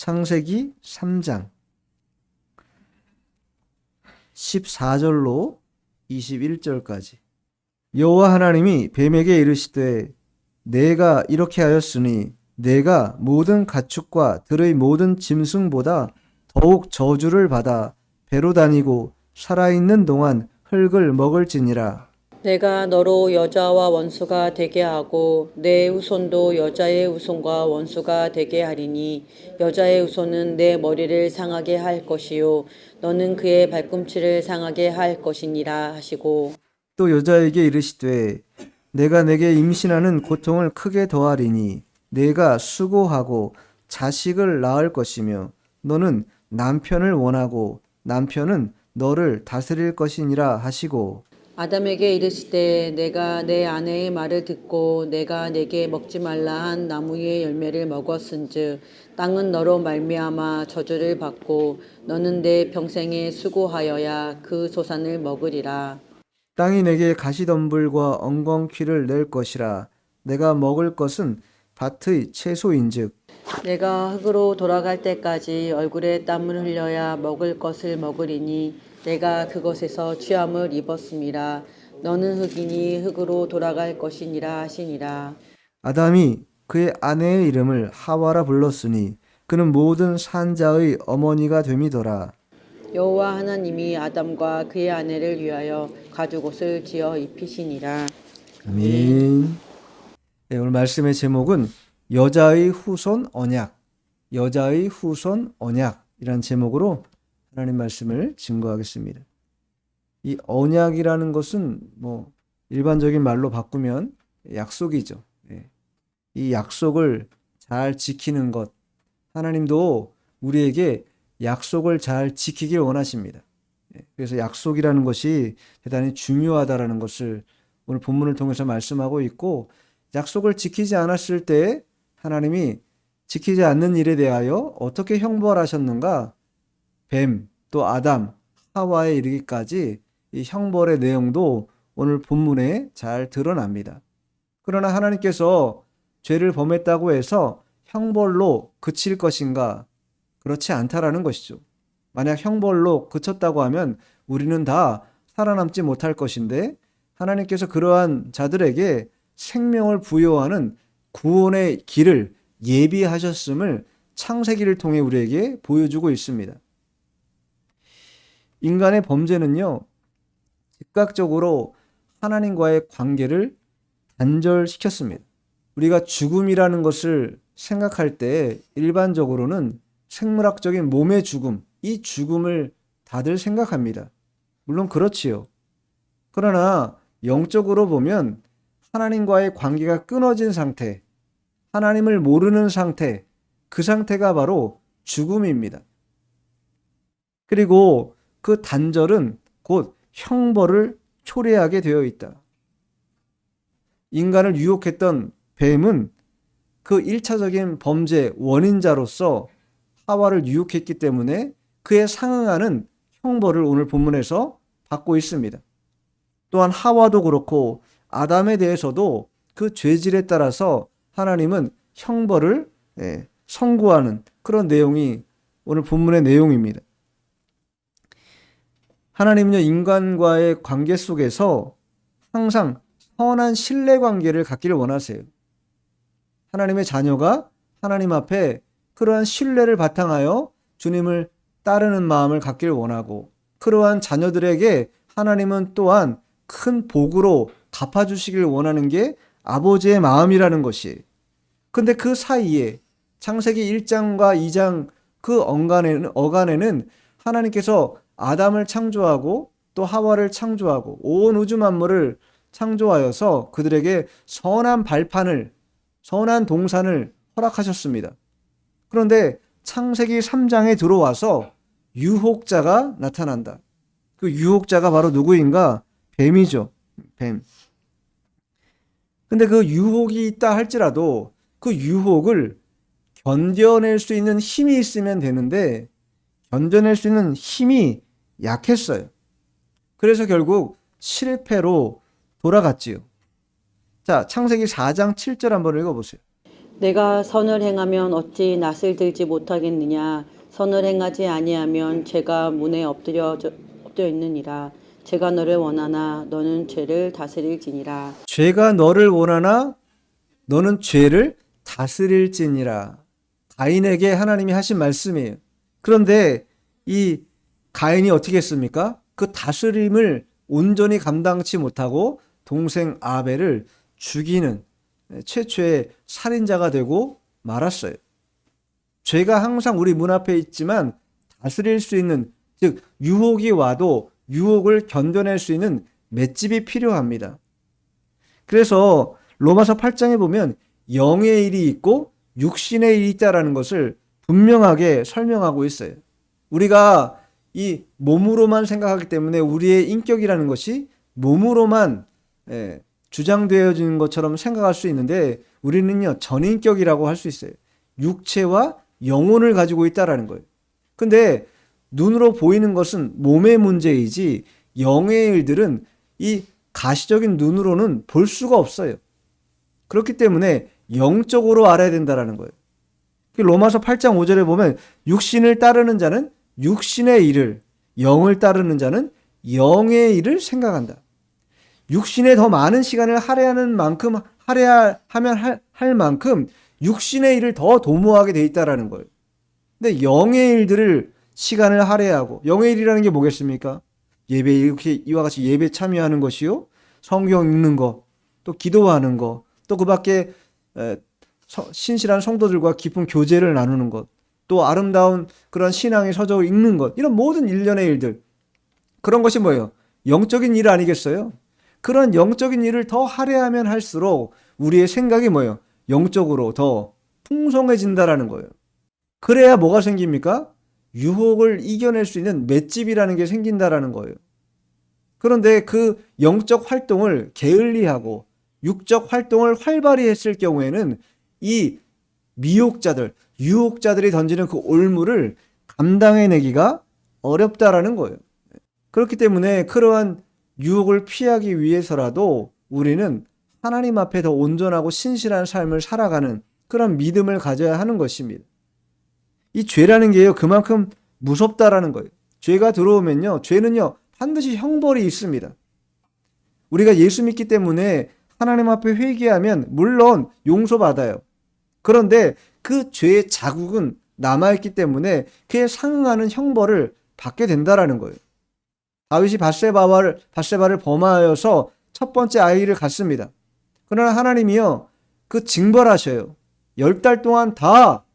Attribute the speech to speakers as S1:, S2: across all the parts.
S1: 창세기 3장 14절로 21절까지. 여호와 하나님이 뱀에게 이르시되 내가 이렇게 하였으니 내가 모든 가축과 들의 모든 짐승보다 더욱 저주를 받아 배로 다니고 살아있는 동안 흙을 먹을지니라.
S2: 내가 너로 여자와 원수가 되게 하고 내 후손도 여자의 후손과 원수가 되게 하리니 여자의 후손은 내 머리를 상하게 할 것이요 너는 그의 발꿈치를 상하게 할 것이니라 하시고,
S1: 또 여자에게 이르시되 내가 내게 임신하는 고통을 크게 더하리니 내가 수고하고 자식을 낳을 것이며 너는 남편을 원하고 남편은 너를 다스릴 것이니라 하시고,
S2: 아담에게 이르시되 내가 내 아내의 말을 듣고 내가 내게 먹지 말라 한 나무의 열매를 먹었은즉 땅은 너로 말미암아 저주를 받고 너는 내 평생에 수고하여야 그 소산을 먹으리라.
S1: 땅이 내게 가시덤불과 엉겅퀴를 낼 것이라. 내가 먹을 것은 밭의 채소인즉
S2: 내가 흙으로 돌아갈 때까지 얼굴에 땀을 흘려야 먹을 것을 먹으리니 내가 그것에서 취함을 입었음이라. 너는 흙이니 흙으로 돌아갈 것이니라 하시니라.
S1: 아담이 그의 아내의 이름을 하와라 불렀으니 그는 모든 산자의 어머니가 됨이더라.
S2: 여호와 하나님이 아담과 그의 아내를 위하여 가죽옷을 지어 입히시니라.
S1: 아멘. 네, 오늘 말씀의 제목은 여자의 후손 언약, 여자의 후손 언약이란 제목으로 하나님 말씀을 증거하겠습니다. 이 언약이라는 것은 일반적인 말로 바꾸면 약속이죠. 예. 이 약속을 잘 지키는 것, 하나님도 우리에게 약속을 잘 지키길 원하십니다. 예. 그래서 약속이라는 것이 대단히 중요하다라는 것을 오늘 본문을 통해서 말씀하고 있고, 약속을 지키지 않았을 때 하나님이 지키지 않는 일에 대하여 어떻게 형벌하셨는가, 뱀, 또 아담, 하와에 이르기까지 이 형벌의 내용도 오늘 본문에 잘 드러납니다. 그러나 하나님께서 죄를 범했다고 해서 형벌로 그칠 것인가? 그렇지 않다라는 것이죠. 만약 형벌로 그쳤다고 하면 우리는 다 살아남지 못할 것인데, 하나님께서 그러한 자들에게 생명을 부여하는 구원의 길을 예비하셨음을 창세기를 통해 우리에게 보여주고 있습니다. 인간의 범죄는요, 즉각적으로 하나님과의 관계를 단절시켰습니다. 우리가 죽음이라는 것을 생각할 때 일반적으로는 생물학적인 몸의 죽음, 이 죽음을 다들 생각합니다. 물론 그렇지요. 그러나 영적으로 보면 하나님과의 관계가 끊어진 상태, 하나님을 모르는 상태, 그 상태가 바로 죽음입니다. 그리고 그 단절은 곧 형벌을 초래하게 되어 있다. 인간을 유혹했던 뱀은 그 1차적인 범죄 원인자로서 하와를 유혹했기 때문에 그에 상응하는 형벌을 오늘 본문에서 받고 있습니다. 또한 하와도 그렇고 아담에 대해서도 그 죄질에 따라서 하나님은 형벌을 선고하는 그런 내용이 오늘 본문의 내용입니다. 하나님은요, 인간과의 관계 속에서 항상 선한 신뢰 관계를 갖기를 원하세요. 하나님의 자녀가 하나님 앞에 그러한 신뢰를 바탕하여 주님을 따르는 마음을 갖기를 원하고, 그러한 자녀들에게 하나님은 또한 큰 복으로 갚아주시길 원하는 게 아버지의 마음이라는 것이. 근데 그 사이에 창세기 1장과 2장 그 어간에는 하나님께서 아담을 창조하고 또 하와를 창조하고 온 우주 만물을 창조하여서 그들에게 선한 발판을, 선한 동산을 허락하셨습니다. 그런데 창세기 3장에 들어와서 유혹자가 나타난다. 그 유혹자가 바로 누구인가? 뱀이죠. 뱀. 근데 그 유혹이 있다 할지라도 그 유혹을 견뎌낼 수 있는 힘이 있으면 되는데 견뎌낼 수 있는 힘이 약했어요. 그래서 결국 실패로 돌아갔지요. 자, 창세기 4장 7절 한번 읽어보세요.
S2: 내가 선을 행하면 어찌 낯을 들지 못하겠느냐. 선을 행하지 아니하면 죄가 문에 엎드려 있느니라. 죄가 너를 원하나 너는 죄를 다스릴지니라.
S1: 죄가 너를 원하나 너는 죄를 다스릴지니라. 가인에게 하나님이 하신 말씀이에요. 그런데 이 가인이 어떻게 했습니까? 그 다스림을 온전히 감당치 못하고 동생 아벨을 죽이는 최초의 살인자가 되고 말았어요. 죄가 항상 우리 문 앞에 있지만 다스릴 수 있는, 즉 유혹이 와도 유혹을 견뎌낼 수 있는 맷집이 필요합니다. 그래서 로마서 8장에 보면 영의 일이 있고 육신의 일이 있다라는 것을 분명하게 설명하고 있어요. 우리가 이 몸으로만 생각하기 때문에 우리의 인격이라는 것이 몸으로만 주장되어지는 것처럼 생각할 수 있는데, 우리는요 전인격이라고 할 수 있어요. 육체와 영혼을 가지고 있다라는 거예요. 근데 눈으로 보이는 것은 몸의 문제이지 영의 일들은 이 가시적인 눈으로는 볼 수가 없어요. 그렇기 때문에 영적으로 알아야 된다라는 거예요. 로마서 8장 5절에 보면 육신을 따르는 자는 육신의 일을, 영을 따르는 자는 영의 일을 생각한다. 육신에 더 많은 시간을 할애하는 만큼 할애하면 할 만큼 육신의 일을 더 도모하게 돼 있다라는 거예요. 근데 영의 일들을 시간을 할애하고, 영의 일이라는 게 뭐겠습니까? 예배, 이렇게 이와 같이 예배 참여하는 것이요, 성경 읽는 거, 또 기도하는 거, 또 그 밖에 신실한 성도들과 깊은 교제를 나누는 것, 또 아름다운 그런 신앙의 서적을 읽는 것, 이런 모든 일련의 일들, 그런 것이 뭐예요? 영적인 일 아니겠어요? 그런 영적인 일을 더 할애하면 할수록 우리의 생각이 뭐예요? 영적으로 더 풍성해진다라는 거예요. 그래야 뭐가 생깁니까? 유혹을 이겨낼 수 있는 맷집이라는 게 생긴다라는 거예요. 그런데 그 영적 활동을 게을리하고 육적 활동을 활발히 했을 경우에는 이 미혹자들, 유혹자들이 던지는 그 올무를 감당해내기가 어렵다라는 거예요. 그렇기 때문에 그러한 유혹을 피하기 위해서라도 우리는 하나님 앞에 더 온전하고 신실한 삶을 살아가는 그런 믿음을 가져야 하는 것입니다. 이 죄라는 게요, 그만큼 무섭다라는 거예요. 죄가 들어오면요, 죄는요 반드시 형벌이 있습니다. 우리가 예수 믿기 때문에 하나님 앞에 회개하면 물론 용서받아요. 그런데 그 죄의 자국은 남아있기 때문에 그에 상응하는 형벌을 받게 된다라는 거예요. 다윗이 밧세바를 범하여서 첫 번째 아이를 갖습니다. 그러나 하나님이요 그 징벌하셔요. 10달 동안 다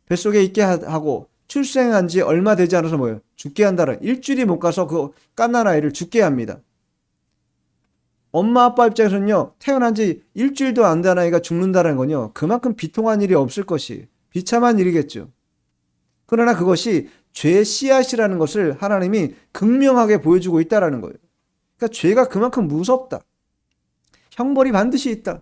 S1: 뱃속에 있게 하고 출생한 지 얼마 되지 않아서 뭐예요? 죽게 한다는, 일주일이 못 가서 그 갓난 아이를 죽게 합니다. 엄마 아빠 입장에서는요, 태어난 지 일주일도 안 된 아이가 죽는다는 건요, 그만큼 비통한 일이 없을 것이, 비참한 일이겠죠. 그러나 그것이 죄의 씨앗이라는 것을 하나님이 극명하게 보여주고 있다라는 거예요. 그러니까 죄가 그만큼 무섭다. 형벌이 반드시 있다.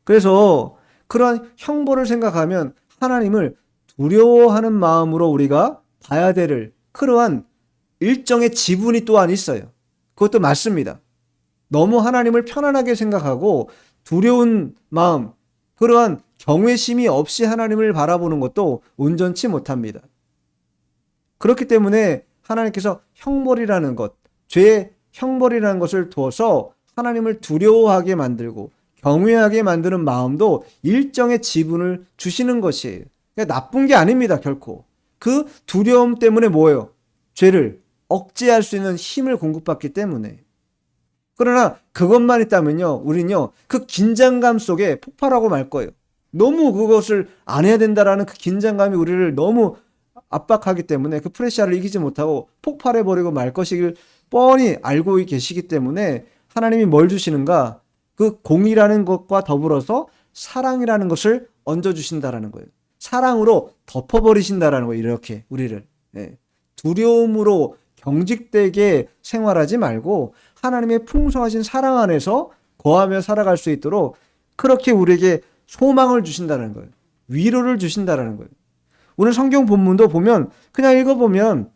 S1: 그래서 그러한 형벌을 생각하면 하나님을 두려워하는 마음으로 우리가 봐야 될 그러한 일정의 지분이 또한 있어요. 그것도 맞습니다. 너무 하나님을 편안하게 생각하고 두려운 마음, 그러한 경외심이 없이 하나님을 바라보는 것도 온전치 못합니다. 그렇기 때문에 하나님께서 형벌이라는 것, 죄의 형벌이라는 것을 두어서 하나님을 두려워하게 만들고 경외하게 만드는 마음도 일정의 지분을 주시는 것이에요. 그러니까 나쁜 게 아닙니다, 결코. 그 두려움 때문에 뭐예요? 죄를 억제할 수 있는 힘을 공급받기 때문에. 그러나 그것만 있다면요, 우리는요, 그 긴장감 속에 폭발하고 말 거예요. 너무 그것을 안 해야 된다라는 그 긴장감이 우리를 너무 압박하기 때문에 그 프레셔를 이기지 못하고 폭발해버리고 말 것이길 뻔히 알고 계시기 때문에 하나님이 뭘 주시는가? 그 공의라는 것과 더불어서 사랑이라는 것을 얹어주신다라는 거예요. 사랑으로 덮어버리신다라는 거예요. 이렇게 우리를. 두려움으로 경직되게 생활하지 말고 하나님의 풍성하신 사랑 안에서 거하며 살아갈 수 있도록 그렇게 우리에게 소망을 주신다는 거예요. 위로를 주신다는 거예요. 오늘 성경 본문도 보면 그냥 읽어보면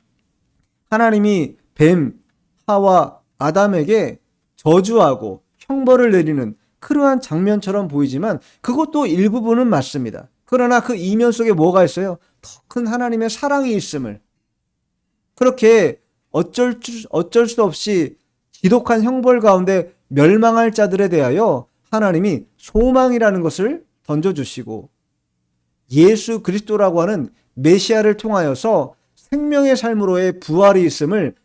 S1: 하나님이 뱀, 하와, 아담에게 저주하고 형벌을 내리는 그러한 장면처럼 보이지만 그것도 일부분은 맞습니다. 그러나 그 이면 속에 뭐가 있어요? 더 큰 하나님의 사랑이 있음을, 그렇게 어쩔 수 없이 지독한 형벌 가운데 멸망할 자들에 대하여 하나님이 소망이라는 것을 던져주시고 예수 그리스도라고 하는 메시아를 통하여서 생명의 삶으로의 부활이 있음을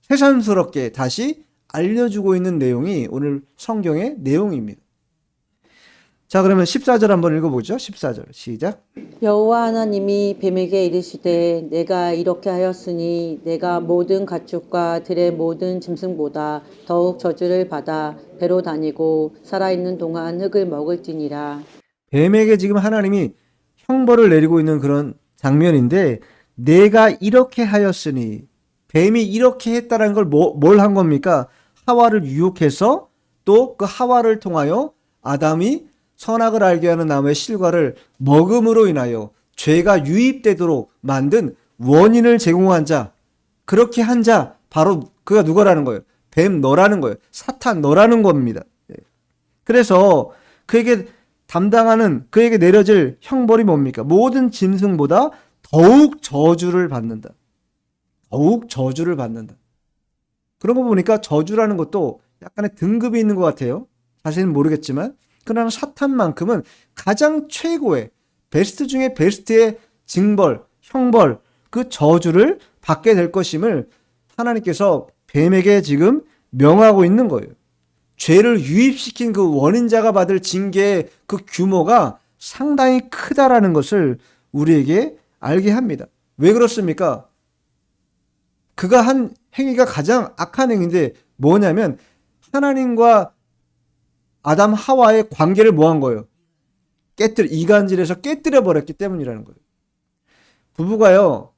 S1: 새삼스럽게 다시 알려주고 있는 내용이 오늘 성경의 내용입니다. 자, 그러면 14절 한번 읽어보죠. 14절 시작.
S2: 여호와 하나님이 뱀에게 이르시되 내가 이렇게 하였으니 내가 모든 가축과 들의 모든 짐승보다 더욱 저주를 받아 배로 다니고 살아있는 동안 흙을 먹을지니라.
S1: 뱀에게 지금 하나님이 형벌을 내리고 있는 그런 장면인데, 내가 이렇게 하였으니, 뱀이 이렇게 했다라는 걸 뭘 한 겁니까? 하와를 유혹해서 또 그 하와를 통하여 아담이 선악을 알게 하는 나무의 실과를 먹음으로 인하여 죄가 유입되도록 만든 원인을 제공한 자, 그렇게 한 자, 바로 그가 누구라는 거예요? 뱀 너라는 거예요. 사탄 너라는 겁니다. 그래서 그에게 내려질 형벌이 뭡니까? 모든 짐승보다 더욱 저주를 받는다. 더욱 저주를 받는다. 그런 거 보니까 저주라는 것도 약간의 등급이 있는 것 같아요. 자세히는 모르겠지만. 그러나 사탄만큼은 가장 최고의, 베스트 중에 베스트의 징벌, 형벌, 그 저주를 받게 될 것임을 하나님께서 뱀에게 지금 명하고 있는 거예요. 죄를 유입시킨 그 원인자가 받을 징계의 그 규모가 상당히 크다라는 것을 우리에게 알게 합니다. 왜 그렇습니까? 그가 한 행위가 가장 악한 행위인데 뭐냐면 하나님과 아담 하와의 관계를 뭐 한 거예요? 이간질해서 깨뜨려 버렸기 때문이라는 거예요. 부부가요,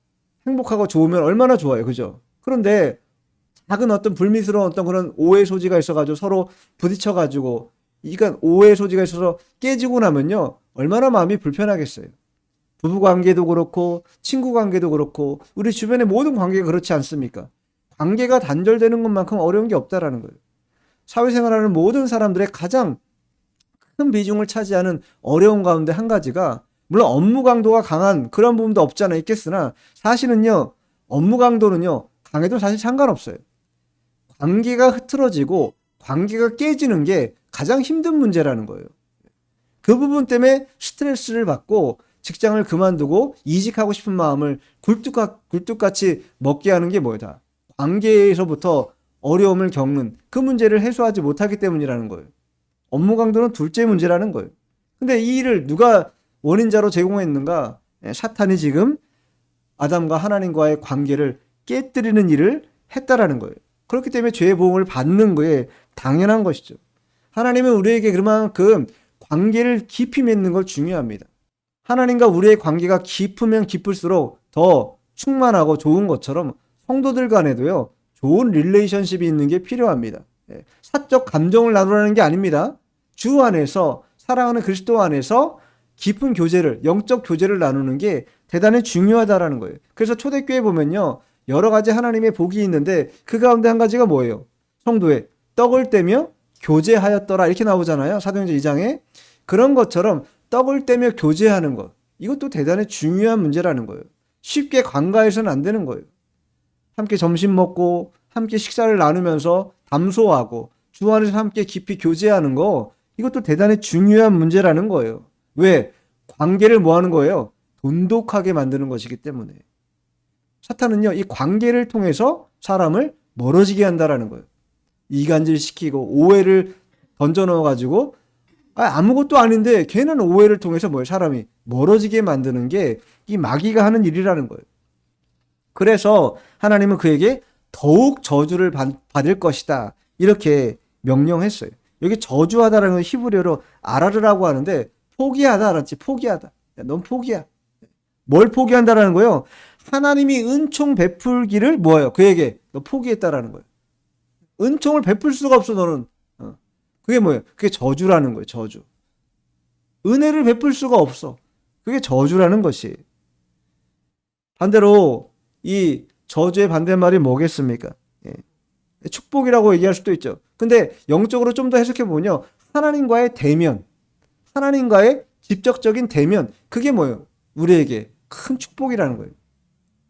S1: 행복하고 좋으면 얼마나 좋아요. 그죠? 그런데 작은 어떤 불미스러운 어떤 그런 오해 소지가 있어가지고 서로 부딪혀가지고, 이간 오해 소지가 있어서 깨지고 나면요, 얼마나 마음이 불편하겠어요. 부부 관계도 그렇고 친구 관계도 그렇고 우리 주변의 모든 관계가 그렇지 않습니까? 관계가 단절되는 것만큼 어려운 게 없다라는 거예요. 사회생활하는 모든 사람들의 가장 큰 비중을 차지하는 어려운 가운데 한 가지가, 물론 업무 강도가 강한 그런 부분도 없지 않아 있겠으나 사실은요, 업무 강도는요 강해도 사실 상관없어요. 관계가 흐트러지고 관계가 깨지는 게 가장 힘든 문제라는 거예요. 그 부분 때문에 스트레스를 받고 직장을 그만두고 이직하고 싶은 마음을 굴뚝같이 먹게 하는 게 뭐다? 관계에서부터 어려움을 겪는 그 문제를 해소하지 못하기 때문이라는 거예요. 업무 강도는 둘째 문제라는 거예요. 근데 이 일을 누가 원인자로 제공했는가? 사탄이 지금 아담과 하나님과의 관계를 깨뜨리는 일을 했다라는 거예요. 그렇기 때문에 죄의 보응을 받는 거에 당연한 것이죠. 하나님은 우리에게 그만큼 관계를 깊이 맺는 걸 중요합니다. 하나님과 우리의 관계가 깊으면 깊을수록 더 충만하고 좋은 것처럼 성도들 간에도요, 좋은 릴레이션십이 있는 게 필요합니다. 사적 감정을 나누라는 게 아닙니다. 주 안에서, 사랑하는 그리스도 안에서 깊은 교제를, 영적 교제를 나누는 게 대단히 중요하다라는 거예요. 그래서 초대교회 보면요, 여러 가지 하나님의 복이 있는데 그 가운데 한 가지가 뭐예요? 성도의 떡을 떼며 교제하였더라, 이렇게 나오잖아요. 사도행전 2장에. 그런 것처럼 떡을 떼며 교제하는 것, 이것도 대단히 중요한 문제라는 거예요. 쉽게 관가해서는 안 되는 거예요. 함께 점심 먹고 함께 식사를 나누면서 담소하고 주 안에서 함께 깊이 교제하는 거, 이것도 대단히 중요한 문제라는 거예요. 왜? 관계를 뭐 하는 거예요? 돈독하게 만드는 것이기 때문에. 사탄은요, 이 관계를 통해서 사람을 멀어지게 한다라는 거예요. 이간질시키고 오해를 던져 넣어가지고 아무것도 아닌데 걔는 오해를 통해서 뭐예요? 사람이 멀어지게 만드는 게 이 마귀가 하는 일이라는 거예요. 그래서 하나님은 그에게 더욱 저주를 받을 것이다, 이렇게 명령했어요. 여기 저주하다라는 건 히브리어로 아라르라고 하는데, 포기하다, 알았지? 포기하다. 야, 넌 포기야. 뭘 포기한다라는 거예요? 하나님이 은총 베풀기를 뭐예요? 그에게 너 포기했다라는 거예요. 은총을 베풀 수가 없어, 너는. 그게 뭐예요? 그게 저주라는 거예요. 저주. 은혜를 베풀 수가 없어. 그게 저주라는 것이. 반대로 이 저주의 반대말이 뭐겠습니까? 축복이라고 얘기할 수도 있죠. 근데 영적으로 좀 더 해석해 보면요, 하나님과의 대면, 하나님과의 직접적인 대면, 그게 뭐예요? 우리에게 큰 축복이라는 거예요.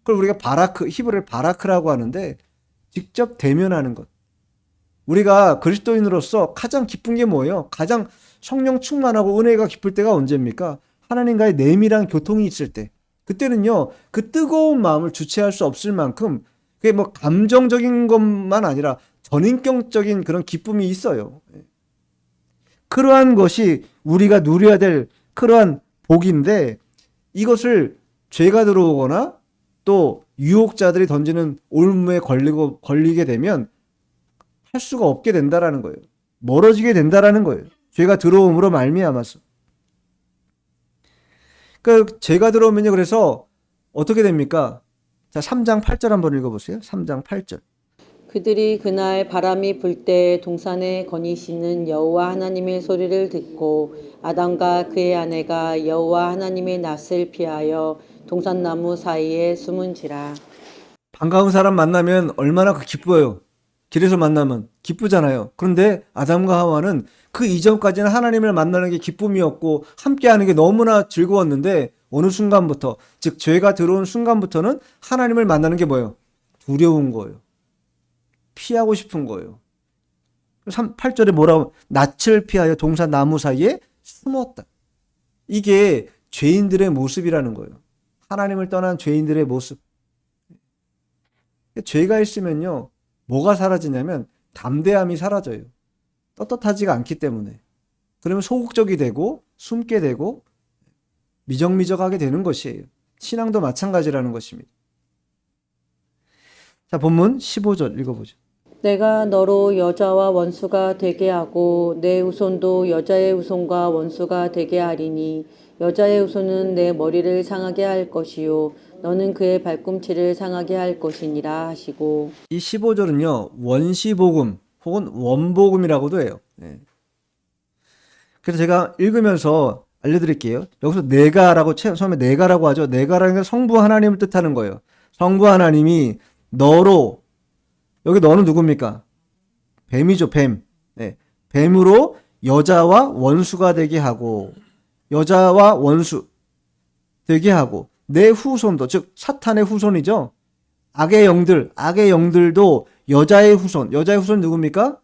S1: 그걸 우리가 바라크, 히브리어 바라크라고 하는데 직접 대면하는 것. 우리가 그리스도인으로서 가장 기쁜 게 뭐예요? 가장 성령 충만하고 은혜가 깊을 때가 언제입니까? 하나님과의 내밀한 교통이 있을 때. 그때는요, 그 뜨거운 마음을 주체할 수 없을 만큼 그게 뭐 감정적인 것만 아니라 전인격적인 그런 기쁨이 있어요. 그러한 것이 우리가 누려야 될 그러한 복인데 이것을 죄가 들어오거나 또 유혹자들이 던지는 올무에 걸리게 되면 할 수가 없게 된다라는 거예요. 멀어지게 된다라는 거예요. 죄가 들어옴으로 말미암아서. 그러니까 죄가 들어오면요. 그래서 어떻게 됩니까? 자, 3장 8절 한번 읽어보세요. 3장 8절.
S2: 그들이 그날 바람이 불 때 동산에 거니시는 여호와 하나님의 소리를 듣고 아담과 그의 아내가 여호와 하나님의 낯을 피하여 동산나무 사이에 숨은지라.
S1: 반가운 사람 만나면 얼마나 기뻐요. 길에서 만나면 기쁘잖아요. 그런데 아담과 하와는 그 이전까지는 하나님을 만나는 게 기쁨이었고 함께하는 게 너무나 즐거웠는데 어느 순간부터, 즉 죄가 들어온 순간부터는 하나님을 만나는 게 뭐예요? 두려운 거예요. 피하고 싶은 거예요. 8절에 뭐라고? 낯을 피하여 동산 나무 사이에 숨었다. 이게 죄인들의 모습이라는 거예요. 하나님을 떠난 죄인들의 모습. 죄가 있으면요, 뭐가 사라지냐면 담대함이 사라져요. 떳떳하지가 않기 때문에. 그러면 소극적이 되고 숨게 되고 미적미적하게 되는 것이에요. 신앙도 마찬가지라는 것입니다. 자, 본문 15절 읽어보죠.
S2: 내가 너로 여자와 원수가 되게 하고 내 후손도 여자의 후손과 원수가 되게 하리니 여자의 후손은 내 머리를 상하게 할 것이요 너는 그의 발꿈치를 상하게 할 것이니라 하시고.
S1: 이 15절은요, 원시복음 혹은 원복음이라고도 해요. 네. 그래서 제가 읽으면서 알려드릴게요. 여기서 내가라고, 처음에 내가라고 하죠. 내가라는 건 성부 하나님을 뜻하는 거예요. 성부 하나님이 너로, 여기 너는 누굽니까? 뱀이죠, 뱀. 네. 뱀으로 여자와 원수가 되게 하고, 여자와 원수 되게 하고, 내 후손도, 즉 사탄의 후손이죠. 악의 영들도 여자의 후손 누굽니까?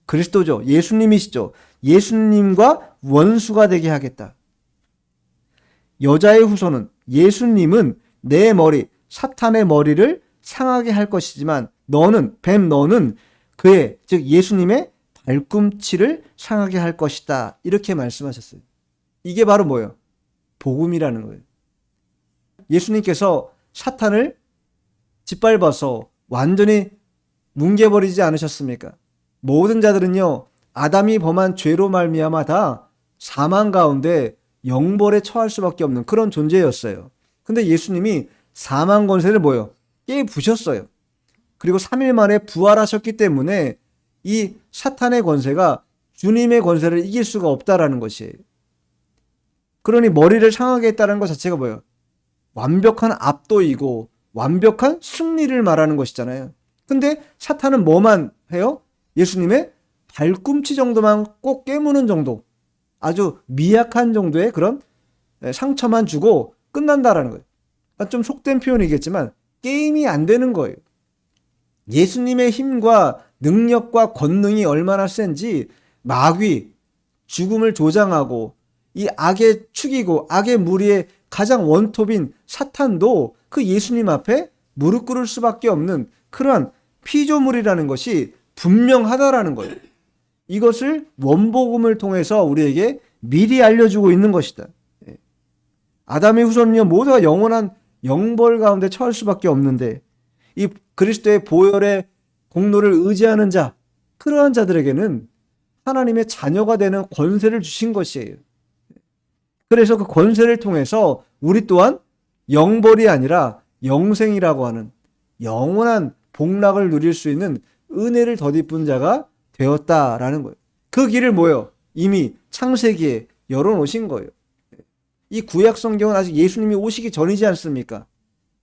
S1: 그리스도죠. 예수님이시죠. 예수님과 원수가 되게 하겠다. 여자의 후손은, 예수님은 내 머리, 사탄의 머리를 상하게 할 것이지만 너는 그의, 즉 예수님의 발꿈치를 상하게 할 것이다. 이렇게 말씀하셨어요. 이게 바로 뭐예요? 복음이라는 거예요. 예수님께서 사탄을 짓밟아서 완전히 뭉개버리지 않으셨습니까? 모든 자들은요, 아담이 범한 죄로 말미암아 다 사망 가운데 영벌에 처할 수밖에 없는 그런 존재였어요. 근데 예수님이 사망 권세를 뭐예요? 깨부셨어요. 그리고 3일 만에 부활하셨기 때문에 이 사탄의 권세가 주님의 권세를 이길 수가 없다라는 것이에요. 그러니 머리를 상하게 했다는 것 자체가 뭐예요? 완벽한 압도이고 완벽한 승리를 말하는 것이잖아요. 근데 사탄은 뭐만 해요? 예수님의 발꿈치 정도만 꼭 깨무는 정도, 아주 미약한 정도의 그런 상처만 주고 끝난다라는 거예요. 좀 속된 표현이겠지만 게임이 안 되는 거예요. 예수님의 힘과 능력과 권능이 얼마나 센지 마귀, 죽음을 조장하고 이 악의 축이고 악의 무리의 가장 원톱인 사탄도 그 예수님 앞에 무릎 꿇을 수밖에 없는 그러한 피조물이라는 것이 분명하다라는 거예요. 이것을 원복음을 통해서 우리에게 미리 알려주고 있는 것이다. 아담의 후손은요, 모두가 영원한 영벌 가운데 처할 수밖에 없는데 이 그리스도의 보혈의 공로를 의지하는 자, 그러한 자들에게는 하나님의 자녀가 되는 권세를 주신 것이에요. 그래서 그 권세를 통해서 우리 또한 영벌이 아니라 영생이라고 하는 영원한 복락을 누릴 수 있는 은혜를 덧입은 자가 되었다라는 거예요. 그 길을 뭐예요? 이미 창세기에 열어놓으신 거예요. 이 구약 성경은 아직 예수님이 오시기 전이지 않습니까?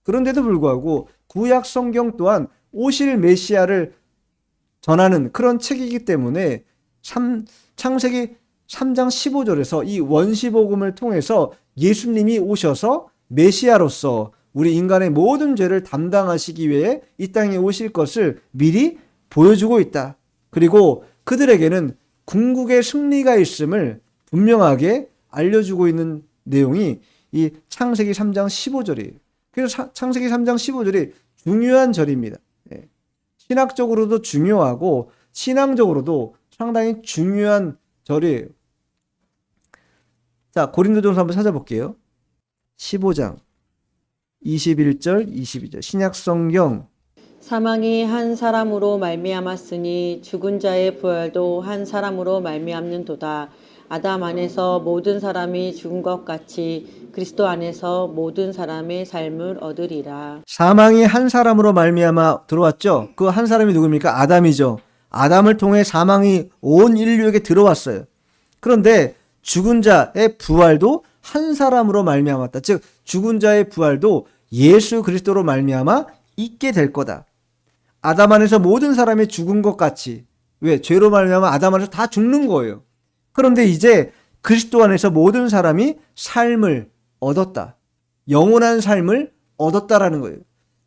S1: 그런데도 불구하고 구약 성경 또한 오실 메시아를 전하는 그런 책이기 때문에 창세기 3장 15절에서 이 원시복음을 통해서 예수님이 오셔서 메시아로서 우리 인간의 모든 죄를 담당하시기 위해 이 땅에 오실 것을 미리 보여주고 있다. 그리고 그들에게는 궁극의 승리가 있음을 분명하게 알려주고 있는 내용이 이 창세기 3장 15절이에요. 그래서 창세기 3장 15절이 중요한 절입니다. 신학적으로도 중요하고 신앙적으로도 상당히 중요한 절이에요. 자, 고린도전서 한번 찾아볼게요. 15장 21절, 22절 신약성경.
S2: 사망이 한 사람으로 말미암았으니 죽은 자의 부활도 한 사람으로 말미암는도다. 아담 안에서 모든 사람이 죽은 것 같이 그리스도 안에서 모든 사람의 삶을 얻으리라.
S1: 사망이 한 사람으로 말미암아 들어왔죠. 그 한 사람이 누굽니까? 아담이죠. 아담을 통해 사망이 온 인류에게 들어왔어요. 그런데 죽은 자의 부활도 한 사람으로 말미암았다. 즉 죽은 자의 부활도 예수 그리스도로 말미암아 있게 될 거다. 아담 안에서 모든 사람이 죽은 것 같이. 왜? 죄로 말미암아 아담 안에서 다 죽는 거예요. 그런데 이제 그리스도 안에서 모든 사람이 삶을 얻었다. 영원한 삶을 얻었다라는 거예요.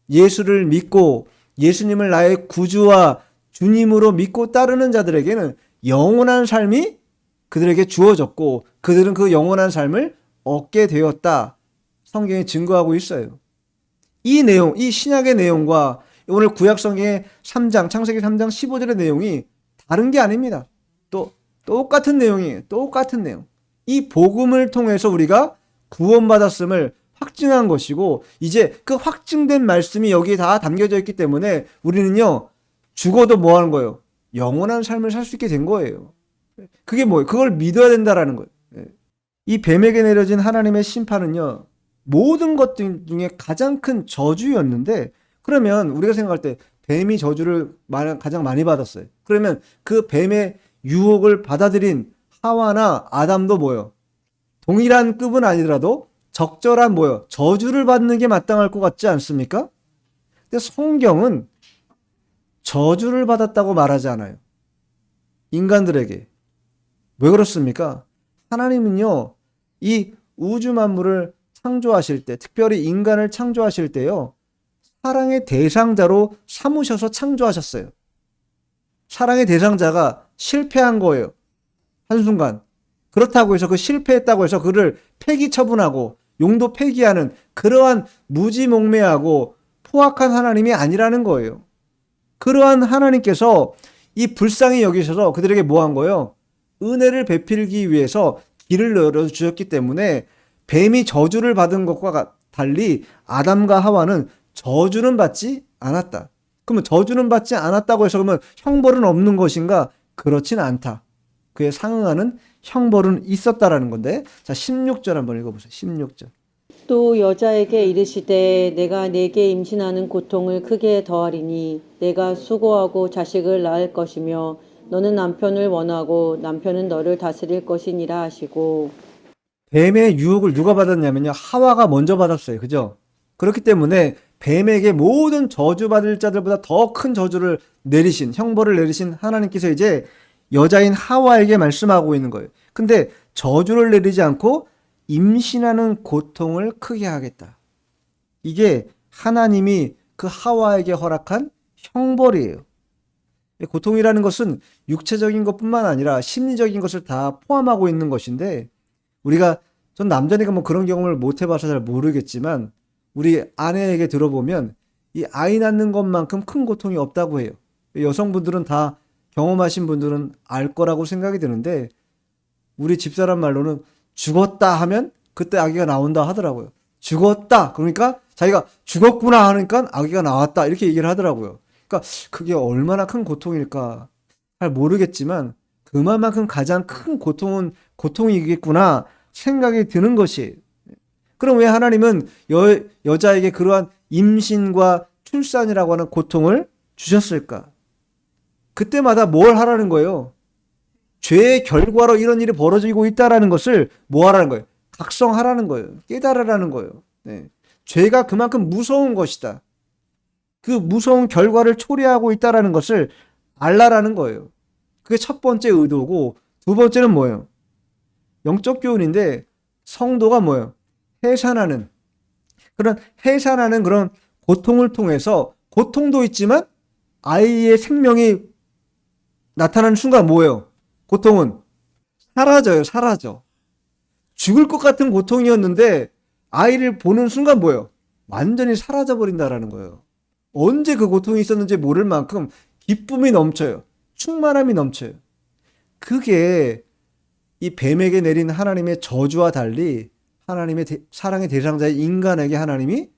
S1: 예수를 믿고 예수님을 나의 구주와 주님으로 믿고 따르는 자들에게는 영원한 삶이 그들에게 주어졌고 그들은 그 영원한 삶을 얻게 되었다. 성경이 증거하고 있어요. 이 내용, 이 신약의 내용과 오늘 구약 성경의 3장, 창세기 3장 15절의 내용이 다른 게 아닙니다. 또 똑같은 내용이에요. 똑같은 내용. 이 복음을 통해서 우리가 구원받았음을 확증한 것이고 이제 그 확증된 말씀이 여기에 다 담겨져 있기 때문에 우리는요 죽어도 뭐 하는 거예요? 영원한 삶을 살 수 있게 된 거예요. 그게 뭐예요? 그걸 믿어야 된다라는 거예요. 이 뱀에게 내려진 하나님의 심판은요 모든 것들 중에 가장 큰 저주였는데 그러면 우리가 생각할 때 뱀이 저주를 가장 많이 받았어요. 그러면 그 뱀의 유혹을 받아들인 하와나 아담도 뭐예요? 동일한 급은 아니더라도 적절한 뭐예요? 저주를 받는 게 마땅할 것 같지 않습니까? 근데 성경은 저주를 받았다고 말하지 않아요. 인간들에게. 왜 그렇습니까? 하나님은요, 이 우주 만물을 창조하실 때, 특별히 인간을 창조하실 때요, 사랑의 대상자로 삼으셔서 창조하셨어요. 사랑의 대상자가 실패한 거예요. 한순간. 그렇다고 해서 그 실패했다고 해서 그를 폐기 처분하고 용도 폐기하는 그러한 무지몽매하고 포악한 하나님이 아니라는 거예요. 그러한 하나님께서 이 불쌍히 여기셔서 그들에게 뭐 한 거예요? 은혜를 베풀기 위해서 길을 열어주셨기 때문에 뱀이 저주를 받은 것과 달리 아담과 하와는 저주는 받지 않았다. 그러면 저주는 받지 않았다고 해서 그러면 형벌은 없는 것인가? 그렇진 않다. 그에 상응하는 형벌은 있었다라는 건데 자 16절 한번 읽어보세요. 16절.
S2: 또 여자에게 이르시되 내가 네게 임신하는 고통을 크게 더하리니 내가 수고하고 자식을 낳을 것이며 너는 남편을 원하고 남편은 너를 다스릴 것이니라 하시고.
S1: 뱀의 유혹을 누가 받았냐면요 하와가 먼저 받았어요. 그죠? 그렇기 때문에 뱀에게 모든 저주받을 자들보다 더 큰 저주를 내리신 형벌을 내리신 하나님께서 이제 여자인 하와에게 말씀하고 있는 거예요. 근데 저주를 내리지 않고 임신하는 고통을 크게 하겠다. 이게 하나님이 그 하와에게 허락한 형벌이에요. 고통이라는 것은 육체적인 것뿐만 아니라 심리적인 것을 다 포함하고 있는 것인데 전 남자니까 뭐 그런 경험을 못 해봐서 잘 모르겠지만 우리 아내에게 들어보면 이 아이 낳는 것만큼 큰 고통이 없다고 해요. 여성분들은 다 경험하신 분들은 알 거라고 생각이 드는데 우리 집사람 말로는 죽었다 하면 그때 아기가 나온다 하더라고요. 죽었다 그러니까 자기가 죽었구나 하니까 아기가 나왔다 이렇게 얘기를 하더라고요. 그러니까 그게 얼마나 큰 고통일까 잘 모르겠지만 그만큼 가장 큰 고통은 고통이겠구나 생각이 드는 것이에요. 그럼 왜 하나님은 여자에게 그러한 임신과 출산이라고 하는 고통을 주셨을까? 그때마다 뭘 하라는 거예요? 죄의 결과로 이런 일이 벌어지고 있다는 것을 뭐 하라는 거예요? 각성하라는 거예요. 깨달으라는 거예요. 네. 죄가 그만큼 무서운 것이다. 그 무서운 결과를 초래하고 있다는 것을 알라라는 거예요. 그게 첫 번째 의도고 두 번째는 뭐예요? 영적 교훈인데 성도가 뭐예요? 해산하는 그런 고통을 통해서 고통도 있지만 아이의 생명이 나타나는 순간 뭐예요? 고통은 사라져요. 사라져. 죽을 것 같은 고통이었는데 아이를 보는 순간 뭐예요? 완전히 사라져 버린다라는 거예요. 언제 그 고통이 있었는지 모를 만큼 기쁨이 넘쳐요. 충만함이 넘쳐요. 그게 이 뱀에게 내린 하나님의 저주와 달리 하나님의 사랑의 대상자인 인간에게 하나님이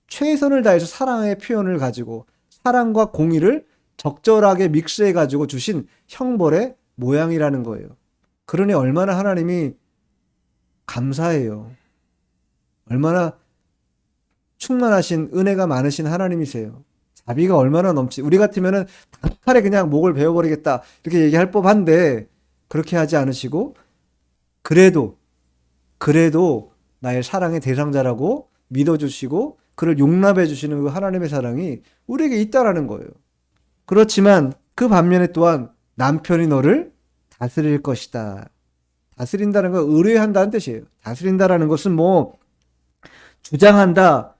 S1: 최선을 다해서 사랑의 표현을 가지고 사랑과 공의를 적절하게 믹스해 가지고 주신 형벌의 모양이라는 거예요. 그러니 얼마나 하나님이 감사해요. 얼마나 충만하신 은혜가 많으신 하나님이세요. 자비가 얼마나 우리 같으면은 단칼에 그냥 목을 베어버리겠다 이렇게 얘기할 법한데 그렇게 하지 않으시고 그래도 나의 사랑의 대상자라고 믿어주시고 그를 용납해 주시는 그 하나님의 사랑이 우리에게 있다라는 거예요. 그렇지만 그 반면에 또한 남편이 너를 다스릴 것이다. 다스린다는 건 의뢰한다는 뜻이에요. 다스린다라는 것은 뭐 주장한다.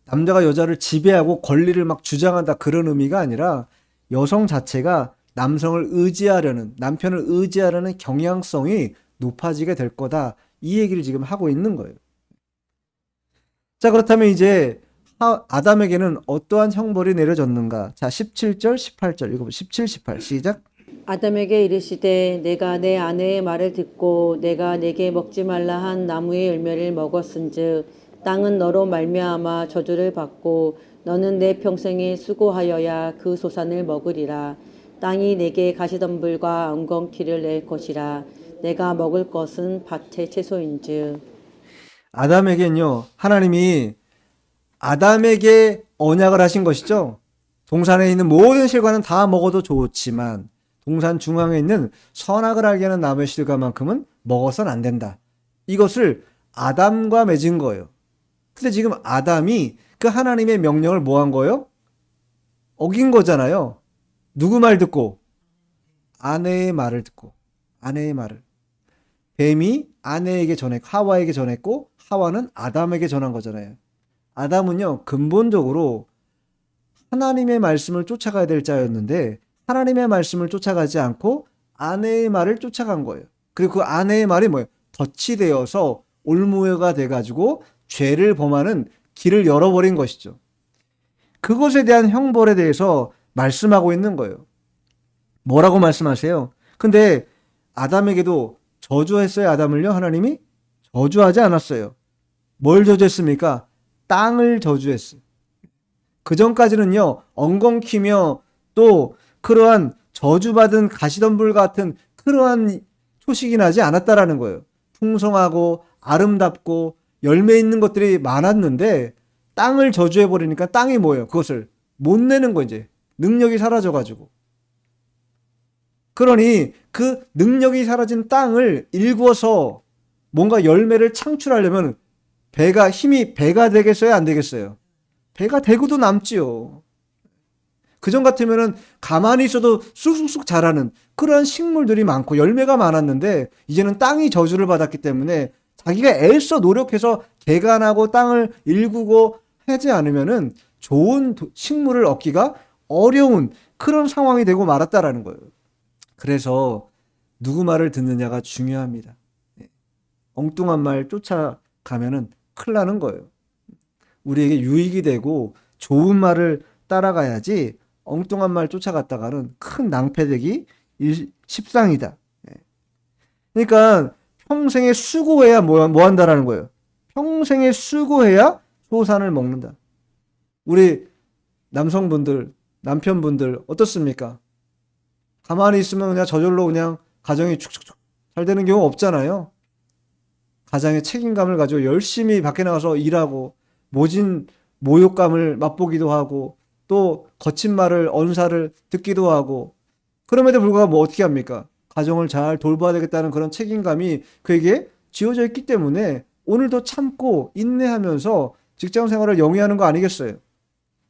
S1: 남자가 여자를 지배하고 권리를 막 주장한다 그런 의미가 아니라 여성 자체가 남성을 의지하려는 남편을 의지하려는 경향성이 높아지게 될 거다. 이 얘기를 지금 하고 있는 거예요. 자, 그렇다면 이제 아담에게는 어떠한 형벌이 내려졌는가? 자, 17절, 18절 읽어보세요. 17, 18 시작.
S2: 아담에게 이르시되 내가 내 아내의 말을 듣고 내가 내게 먹지 말라 한 나무의 열매를 먹었은즉 땅은 너로 말미암아 저주를 받고 너는 내 평생에 수고하여야 그 소산을 먹으리라. 땅이 내게 가시덤불과 엉겅퀴를 낼 것이라. 내가 먹을 것은 밭의 채소인즉.
S1: 아담에게는요, 하나님이 아담에게 언약을 하신 것이죠. 동산에 있는 모든 실과는 다 먹어도 좋지만 동산 중앙에 있는 선악을 알게 하는 나무의 실과만큼은 먹어서는 안 된다. 이것을 아담과 맺은 거예요. 근데 지금 아담이 그 하나님의 명령을 뭐 한 거예요? 어긴 거잖아요. 누구 말 듣고? 아내의 말을 듣고. 아내의 말을. 뱀이 아내에게 전했고 하와에게 전했고 하와는 아담에게 전한 거잖아요. 아담은요 근본적으로 하나님의 말씀을 쫓아가야 될 자였는데 하나님의 말씀을 쫓아가지 않고 아내의 말을 쫓아간 거예요. 그리고 그 아내의 말이 뭐예요? 덫이 되어서 올무회가 돼가지고 죄를 범하는 길을 열어버린 것이죠. 그것에 대한 형벌에 대해서 말씀하고 있는 거예요. 뭐라고 말씀하세요? 근데 아담에게도 저주했어요. 아담을요 하나님이? 저주하지 않았어요. 뭘 저주했습니까? 땅을 저주했어요. 그 전까지는요 엉겅퀴며 또 그러한 저주받은 가시덤불 같은 그러한 소식이 나지 않았다라는 거예요. 풍성하고 아름답고 열매 있는 것들이 많았는데 땅을 저주해버리니까 땅이 뭐예요? 그것을 못 내는 거 이제 능력이 사라져가지고. 그러니 그 능력이 사라진 땅을 일구어서 뭔가 열매를 창출하려면 힘이 배가 되겠어요? 안 되겠어요? 배가 되고도 남지요. 그전 같으면은 가만히 있어도 쑥쑥쑥 자라는 그런 식물들이 많고 열매가 많았는데 이제는 땅이 저주를 받았기 때문에 자기가 애써 노력해서 개간하고 땅을 일구고 하지 않으면은 좋은 식물을 얻기가 어려운 그런 상황이 되고 말았다라는 거예요. 그래서 누구 말을 듣느냐가 중요합니다. 엉뚱한 말 쫓아가면은 큰일 나는 거예요. 우리에게 유익이 되고 좋은 말을 따라가야지 엉뚱한 말 쫓아갔다가는 큰 낭패되기 십상이다. 그러니까 평생에 수고해야 뭐 한다라는 거예요. 평생에 수고해야 소산을 먹는다. 우리 남성분들, 남편분들 어떻습니까? 가만히 있으면 그냥 저절로 그냥 가정이 축축축 잘 되는 경우 없잖아요. 가장의 책임감을 가지고 열심히 밖에 나가서 일하고 모진 모욕감을 맛보기도 하고 또 거친 말을 언사를 듣기도 하고 그럼에도 불구하고 뭐 어떻게 합니까? 가정을 잘 돌봐야 되겠다는 그런 책임감이 그에게 지어져 있기 때문에 오늘도 참고 인내하면서 직장 생활을 영위하는 거 아니겠어요?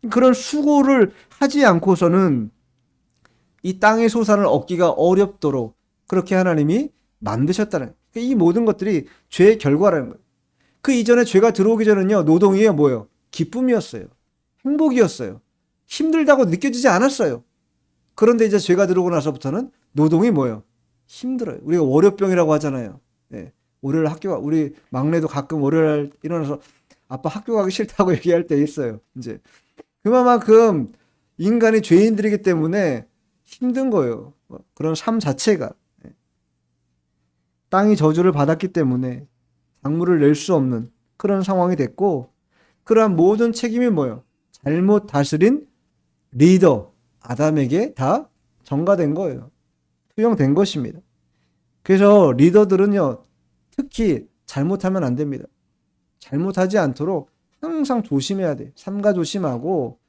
S1: 그런 수고를 하지 않고서는 이 땅의 소산을 얻기가 어렵도록 그렇게 하나님이 만드셨다는 거예요. 이 모든 것들이 죄의 결과라는 거예요. 그 이전에 죄가 들어오기 전에는요, 노동이 뭐예요? 기쁨이었어요. 행복이었어요. 힘들다고 느껴지지 않았어요. 그런데 이제 죄가 들어오고 나서부터는 노동이 뭐예요? 힘들어요. 우리가 월요병이라고 하잖아요. 네. 우리 막내도 가끔 월요일 일어나서 아빠 학교 가기 싫다고 얘기할 때 있어요. 이제 그만큼 인간이 죄인들이기 때문에 힘든 거예요. 그런 삶 자체가. 땅이 저주를 받았기 때문에 작물을 낼 수 없는 그런 상황이 됐고, 그러한 모든 책임이 뭐예요? 잘못 다스린 리더 아담에게 다 전가된 거예요. 투영된 것입니다. 그래서 리더들은요, 특히 잘못하면 안 됩니다. 잘못하지 않도록 항상 조심해야 돼. 삼가 조심하고,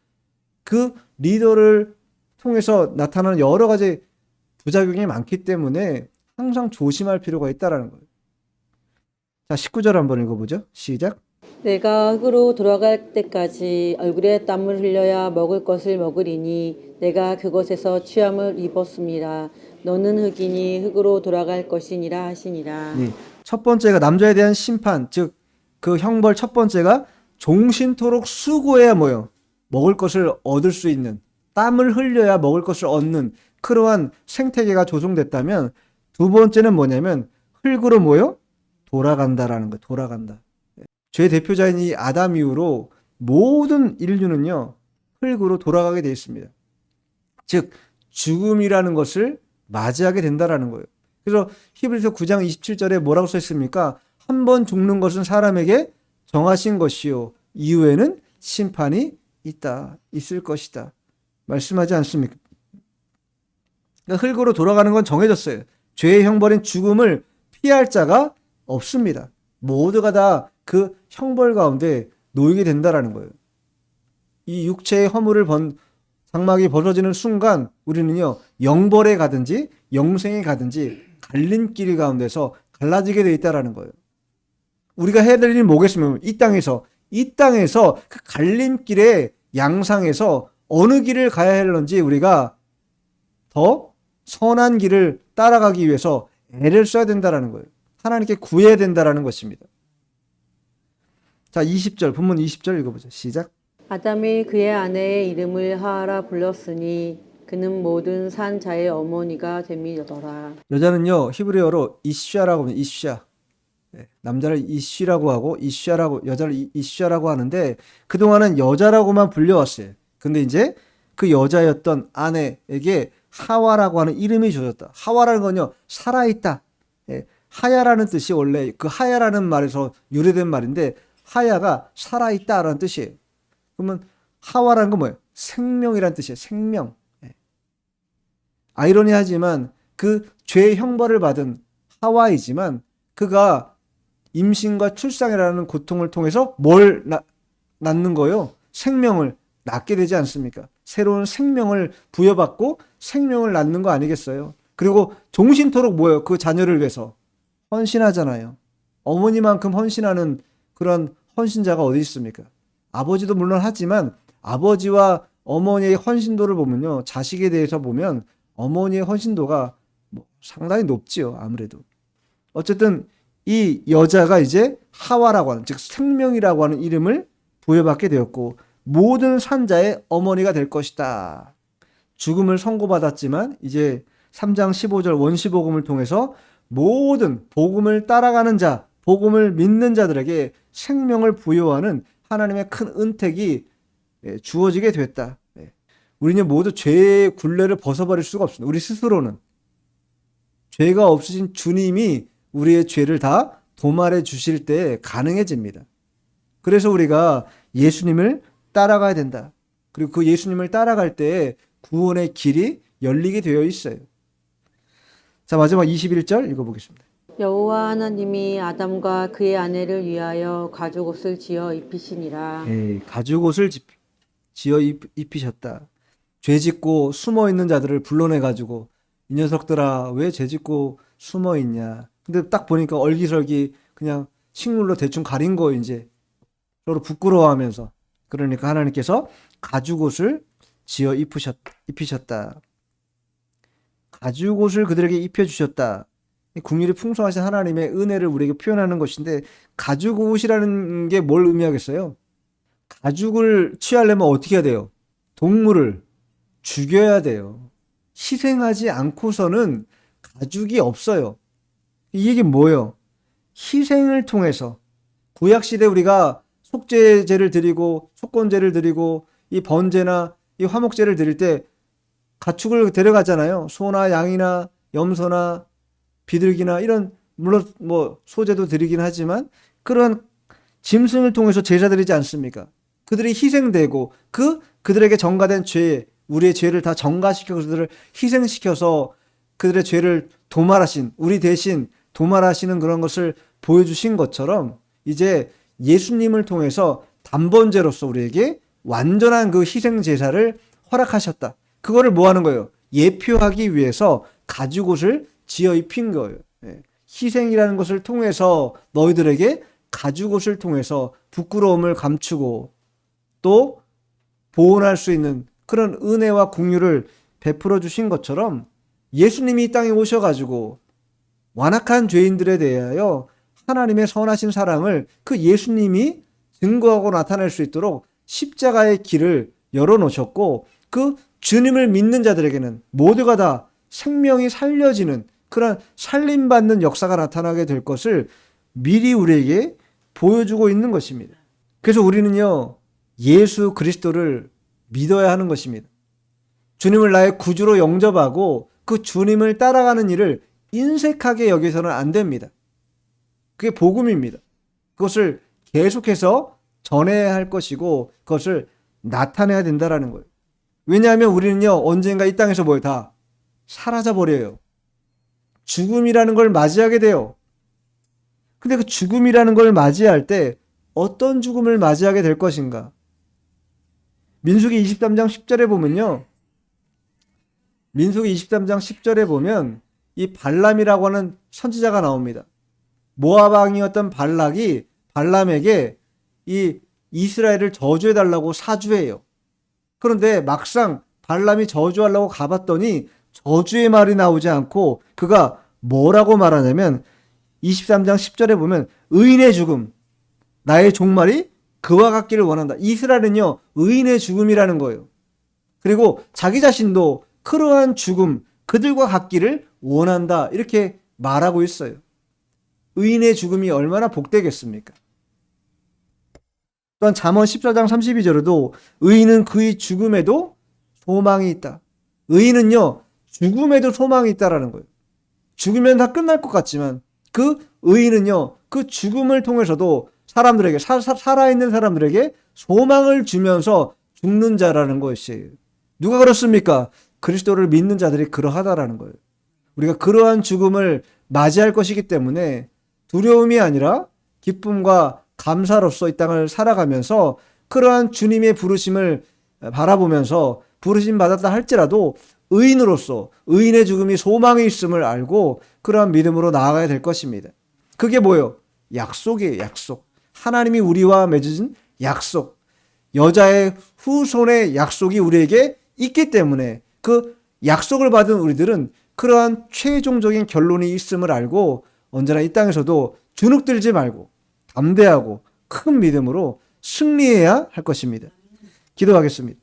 S1: 그 리더를 통해서 나타나는 여러 가지 부작용이 많기 때문에 항상 조심할 필요가 있다는 거예요. 자, 19절 한번 읽어보죠. 시작.
S2: 내가 흙으로 돌아갈 때까지 얼굴에 땀을 흘려야 먹을 것을 먹으리니 내가 그것에서 취함을 입었습니다. 너는 흙이니 흙으로 돌아갈 것이니라 하시니라.
S1: 네. 첫 번째가 남자에 대한 심판, 즉 그 형벌 첫 번째가 종신토록 수고해야 뭐요? 먹을 것을 얻을 수 있는, 땀을 흘려야 먹을 것을 얻는 그러한 생태계가 조성됐다면, 두 번째는 뭐냐면 흙으로 뭐요? 돌아간다라는 거예요. 돌아간다. 죄 대표자인 이 아담 이후로 모든 인류는요, 흙으로 돌아가게 되어 있습니다. 즉 죽음이라는 것을 맞이하게 된다라는 거예요. 그래서 히브리서 9장 27절에 뭐라고 써 있습니까? 한 번 죽는 것은 사람에게 정하신 것이요 이후에는 심판이 있을 것이다 말씀하지 않습니까? 그러니까 흙으로 돌아가는 건 정해졌어요. 죄의 형벌인 죽음을 피할 자가 없습니다. 모두가 다 그 형벌 가운데 놓이게 된다라는 거예요. 이 육체의 허물을 장막이 벗어지는 순간 우리는요, 영벌에 가든지 영생에 가든지 갈림길 가운데서 갈라지게 돼 있다라는 거예요. 우리가 해야 될 일이 뭐겠습니까? 이 땅에서 그 갈림길의 양상에서 어느 길을 가야 할런지 우리가 더 선한 길을 따라가기 위해서 애를 써야 된다라는 거예요. 하나님께 구해야 된다라는 것입니다. 자, 20절, 본문 20절 읽어보죠. 시작.
S2: 아담이 그의 아내의 이름을 하하라 불렀으니 그는 모든 산 자의 어머니가 됨이더라.
S1: 여자는요, 히브리어로 이슈아라고 합니다. 이슈아. 남자를 이슈라고 하고 여자를 이슈아라고 하는데, 그동안은 여자라고만 불려왔어요. 근데 이제 그 여자였던 아내에게 하와라고 하는 이름이 주어졌다. 하와라는 건요, 살아있다. 하야라는 뜻이 원래 그 하야라는 말에서 유래된 말인데, 하야가 살아있다라는 뜻이에요. 그러면 하와라는 건 뭐예요? 생명이라는 뜻이에요. 생명. 아이러니하지만 그 죄의 형벌을 받은 하와이지만 그가 임신과 출산이라는 고통을 통해서 뭘 낳는 거예요? 생명을 낳게 되지 않습니까? 새로운 생명을 부여받고 생명을 낳는 거 아니겠어요? 그리고 종신토록 뭐예요? 그 자녀를 위해서 헌신하잖아요. 어머니만큼 헌신하는 그런 헌신자가 어디 있습니까? 아버지도 물론 하지만 아버지와 어머니의 헌신도를 보면요, 자식에 대해서 보면 어머니의 헌신도가 상당히 높지요. 아무래도. 어쨌든 이 여자가 이제 하와라고 하는, 즉 생명이라고 하는 이름을 부여받게 되었고, 모든 산자의 어머니가 될 것이다. 죽음을 선고받았지만 이제 3장 15절 원시복음을 통해서 모든 복음을 따라가는 자, 복음을 믿는 자들에게 생명을 부여하는 하나님의 큰 은택이 주어지게 됐다. 우리는 모두 죄의 굴레를 벗어버릴 수가 없습니다. 우리 스스로는. 죄가 없으신 주님이 우리의 죄를 다 도말해 주실 때 가능해집니다. 그래서 우리가 예수님을 따라가야 된다. 그리고 그 예수님을 따라갈 때 구원의 길이 열리게 되어 있어요. 자, 마지막 21절 읽어보겠습니다.
S2: 여호와 하나님이 아담과 그의 아내를 위하여 가죽옷을 지어 입히시니라.
S1: 가죽옷을 지어 입히셨다. 죄짓고 숨어있는 자들을 불러내가지고 이 녀석들아 왜 죄짓고 숨어있냐. 근데 딱 보니까 얼기설기 그냥 식물로 대충 가린 거 이제 서로 부끄러워하면서, 그러니까 하나님께서 가죽옷을 지어 입히셨다. 가죽옷을 그들에게 입혀주셨다. 국률이 풍성하신 하나님의 은혜를 우리에게 표현하는 것인데, 가죽옷이라는 게 뭘 의미하겠어요? 가죽을 취하려면 어떻게 해야 돼요? 동물을 죽여야 돼요. 희생하지 않고서는 가죽이 없어요. 이 얘기 뭐예요? 희생을 통해서, 구약시대 우리가 속죄제를 드리고 속건제를 드리고 이 번제나 이 화목제를 드릴 때 가축을 데려가잖아요. 소나 양이나 염소나 비둘기나 이런, 물론 뭐 소제도 드리긴 하지만 그런 짐승을 통해서 제사 드리지 않습니까? 그들이 희생되고 그들에게 전가된 죄, 우리의 죄를 다 전가시켜서 그들을 희생시켜서 그들의 죄를 도말하신, 우리 대신 도말하시는 그런 것을 보여주신 것처럼 이제 예수님을 통해서 단번제로서 우리에게 완전한 그 희생 제사를 허락하셨다. 그거를 뭐 하는 거예요? 예표하기 위해서 가죽옷을 지어 입힌 거예요. 희생이라는 것을 통해서 너희들에게 가죽옷을 통해서 부끄러움을 감추고 또 보존할 수 있는 그런 은혜와 긍휼을 베풀어 주신 것처럼 예수님이 이 땅에 오셔가지고 완악한 죄인들에 대하여 하나님의 선하신 사랑을 그 예수님이 증거하고 나타낼 수 있도록 십자가의 길을 열어놓으셨고, 그 주님을 믿는 자들에게는 모두가 다 생명이 살려지는 그런 살림받는 역사가 나타나게 될 것을 미리 우리에게 보여주고 있는 것입니다. 그래서 우리는요, 예수 그리스도를 믿어야 하는 것입니다. 주님을 나의 구주로 영접하고 그 주님을 따라가는 일을 인색하게 여기서는 안 됩니다. 그게 복음입니다. 그것을 계속해서 전해야 할 것이고 그것을 나타내야 된다라는 거예요. 왜냐하면 우리는요, 언젠가 이 땅에서 뭐예요? 다 사라져 버려요. 죽음이라는 걸 맞이하게 돼요. 근데 그 죽음이라는 걸 맞이할 때 어떤 죽음을 맞이하게 될 것인가? 민수기 23장 10절에 보면요. 민수기 23장 10절에 보면 이 발람이라고 하는 선지자가 나옵니다. 모압 왕이었던 발락이 발람에게 이 이스라엘을 저주해달라고 사주해요. 그런데 막상 발람이 저주하려고 가봤더니 저주의 말이 나오지 않고 그가 뭐라고 말하냐면 23장 10절에 보면 의인의 죽음, 나의 종말이 그와 같기를 원한다. 이스라엘은요, 의인의 죽음이라는 거예요. 그리고 자기 자신도 그러한 죽음, 그들과 같기를 원한다. 이렇게 말하고 있어요. 의인의 죽음이 얼마나 복되겠습니까? 또한 잠언 14장 32절에도 의인은 그의 죽음에도 소망이 있다. 의인은요, 죽음에도 소망이 있다라는 거예요. 죽으면 다 끝날 것 같지만 그 의인은요, 그 죽음을 통해서도 사람들에게, 살아있는 사람들에게 소망을 주면서 죽는 자라는 것이에요. 누가 그렇습니까? 그리스도를 믿는 자들이 그러하다라는 거예요. 우리가 그러한 죽음을 맞이할 것이기 때문에 두려움이 아니라 기쁨과 감사로서 이 땅을 살아가면서 그러한 주님의 부르심을 바라보면서 부르심 받았다 할지라도 의인으로서 의인의 죽음이 소망이 있음을 알고 그러한 믿음으로 나아가야 될 것입니다. 그게 뭐예요? 약속이에요. 약속. 하나님이 우리와 맺으신 약속. 여자의 후손의 약속이 우리에게 있기 때문에 그 약속을 받은 우리들은 그러한 최종적인 결론이 있음을 알고 언제나 이 땅에서도 주눅들지 말고 담대하고 큰 믿음으로 승리해야 할 것입니다. 기도하겠습니다.